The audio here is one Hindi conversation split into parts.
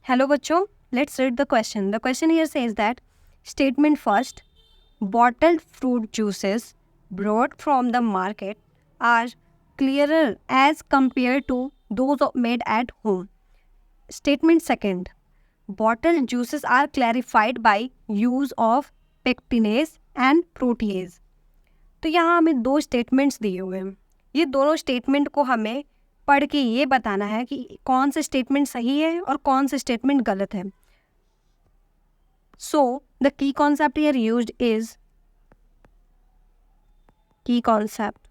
हेलो बच्चों, let's read the question. The question here says that statement first, bottled fruit juices brought from the market are clearer as compared to those made at home. Statement second, bottled juices are clarified by use of pectinase and protease. तो यहाँ हमें दो स्टेटमेंट्स दिए हुए हैं. ये दोनों स्टेटमेंट को हमें पढ़ के ये बताना है कि कौन से स्टेटमेंट सही है और कौन से स्टेटमेंट गलत है. So, the key concept here used is key concept.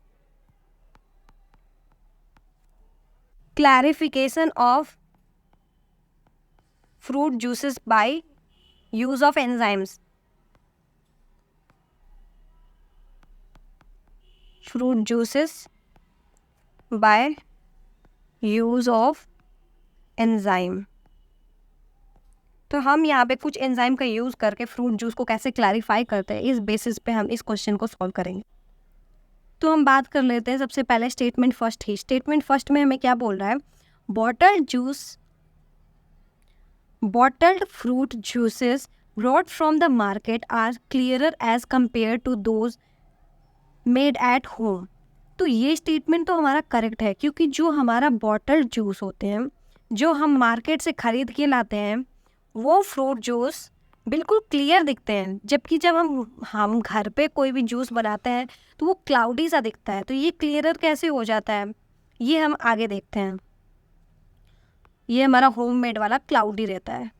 Clarification of fruit juices by use of enzymes. Fruit juices by use of enzyme. तो हम यहाँ पे कुछ एंजाइम का यूज़ करके फ्रूट जूस को कैसे क्लैरिफाई करते हैं, इस बेसिस पे हम इस क्वेश्चन को सॉल्व करेंगे. तो हम बात कर लेते हैं सबसे पहले स्टेटमेंट फर्स्ट ही. स्टेटमेंट फर्स्ट में हमें क्या बोल रहा है? Bottled fruit juices brought from the market are clearer as compare to those made at home. तो ये स्टेटमेंट तो हमारा करेक्ट है, क्योंकि जो हमारा बॉटल्ड जूस होते हैं, जो हम मार्केट से ख़रीद के लाते हैं, वो फ्रूट जूस बिल्कुल क्लियर दिखते हैं. जबकि जब हम घर पे कोई भी जूस बनाते हैं तो वो क्लाउडी सा दिखता है. तो ये क्लियरर कैसे हो जाता है, ये हम आगे देखते हैं. ये हमारा होममेड वाला क्लाउडी रहता है.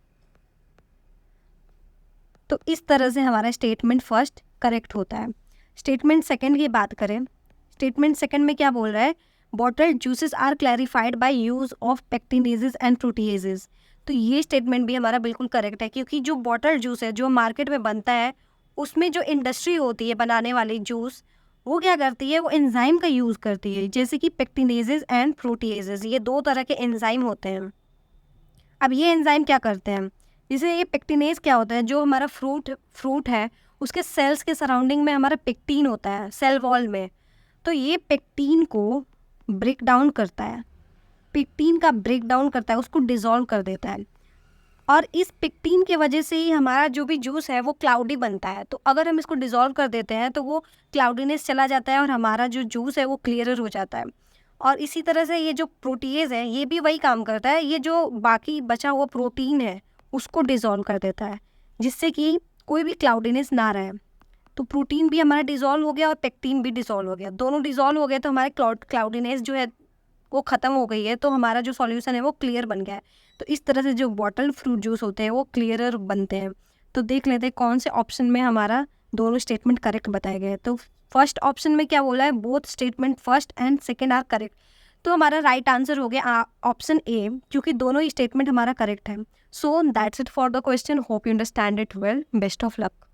तो इस तरह से हमारा स्टेटमेंट फर्स्ट करेक्ट होता है. स्टेटमेंट सेकंड की बात करें, स्टेटमेंट सेकंड में क्या बोल रहा है? Bottled juices are clarified by use of pectinases and proteases. तो ये स्टेटमेंट भी हमारा बिल्कुल करेक्ट है, क्योंकि जो बॉटल जूस है जो मार्केट में बनता है, उसमें जो इंडस्ट्री होती है बनाने वाली जूस, वो क्या करती है? वो एंजाइम का यूज़ करती है, जैसे कि पेक्टिनेजेस एंड प्रोटीएजेस. ये दो तरह के एंजाइम होते हैं. अब ये एंजाइम क्या करते हैं? जैसे ये पेक्टिनेज क्या होता है? जो हमारा फ्रूट है, उसके सेल्स के सराउंडिंग में हमारा पेक्टिन होता है, सेल वॉल में. तो ये पेक्टिन को ब्रेक डाउन करता है, पेक्टिन का ब्रेक डाउन करता है, उसको डिज़ोल्व कर देता है. और इस पेक्टिन की वजह से ही हमारा जो भी जूस है वो क्लाउडी बनता है. तो अगर हम इसको डिज़ोल्व कर देते हैं तो वो क्लाउडीनेस चला जाता है और हमारा जो जूस है वो क्लियरर हो जाता है. और इसी तरह से ये जो प्रोटीएज है, ये भी वही काम करता है. ये जो बाकी बचा हुआ प्रोटीन है उसको डिज़ोल्व कर देता है, जिससे कि कोई भी क्लाउडीनेस ना रहे. तो प्रोटीन भी हमारा डिज़ोल्व हो गया और पेक्टिन भी डिज़ोल्व हो गया. दोनों डिज़ोल्व हो गए तो हमारे क्लाउडीनेस जो है वो ख़त्म हो गई है. तो हमारा जो सॉल्यूशन है वो क्लियर बन गया है. तो इस तरह से जो बॉटल फ्रूट जूस होते हैं वो क्लियरर बनते हैं. तो देख लेते हैं कौन से ऑप्शन में हमारा दोनों स्टेटमेंट करेक्ट बताए गए हैं. तो फर्स्ट ऑप्शन में क्या बोला है? Both statement first and second are correct. तो हमारा राइट आंसर हो गया ऑप्शन ए, क्योंकि दोनों ही स्टेटमेंट हमारा करेक्ट है. So that's it for the question. Hope you understand it well. Best of luck.